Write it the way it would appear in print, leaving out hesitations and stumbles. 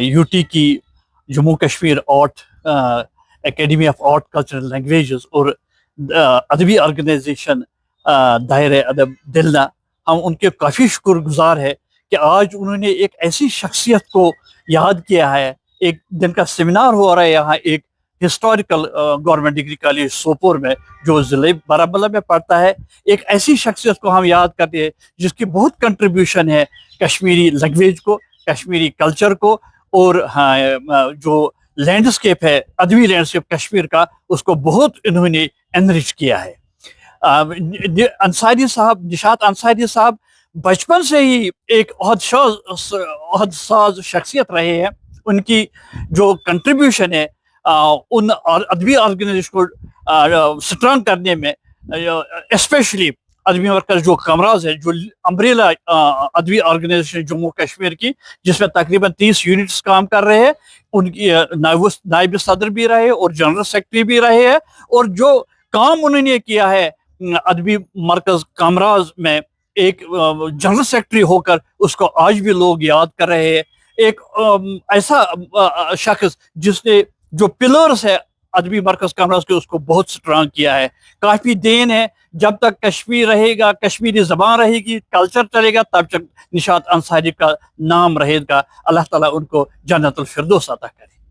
UT की Jammu Kashmir art academy of art cultural languages और अदबी ऑर्गेनाइजेशन दायरे अदब दिलना, हम उनके काफ़ी शुक्रगुजार है कि आज उन्होंने एक ऐसी शख्सियत को याद किया है। एक दिन का सेमिनार हो रहा है यहाँ एक historical government degree college Sopore में, जो ज़िले बारामूला में पड़ता है। एक ऐसी शख्सियत को हम याद करते हैं जिसकी बहुत कंट्रीब्यूशन है कश्मीरी लैंग्वेज को, कश्मीरी कल्चर को, और हाँ, जो लैंडस्केप है, अदबी लैंडस्केप कश्मीर का, उसको बहुत इन्होंने एनरिच किया है। अंसारी साहब, निशात अंसारी साहब बचपन से ही एक अहदसाज शख्सियत रहे हैं। उनकी जो कंट्रीब्यूशन है उन अदबी ऑर्गेनाइजेशन को स्ट्रॉन्ग करने में, स्पेशली अदबी मरकज जो कमराज है, जो अम्ब्रेला अदबी ऑर्गेनाइजेशन जम्मू कश्मीर की, जिसमें तकरीबन 30 यूनिट्स काम कर रहे हैं, उनकी नायब सदर भी रहे और जनरल सेक्रेटरी भी रहे हैं। और जो काम उन्होंने किया है अदबी मरकज कामराज में एक जनरल सेक्रेटरी होकर, उसको आज भी लोग याद कर रहे हैं। एक ऐसा शख्स जिसने जो पिलर्स है अदबी मरकज कामराज के, उसको बहुत स्ट्रांग किया है। काफ़ी देन है, जब तक कश्मीर रहेगा, कश्मीरी ज़बान रहेगी, कल्चर चलेगा, तब तक निशात अंसारी का नाम रहेगा। अल्लाह ताला उनको जन्नतुल फिरदौस अता करे।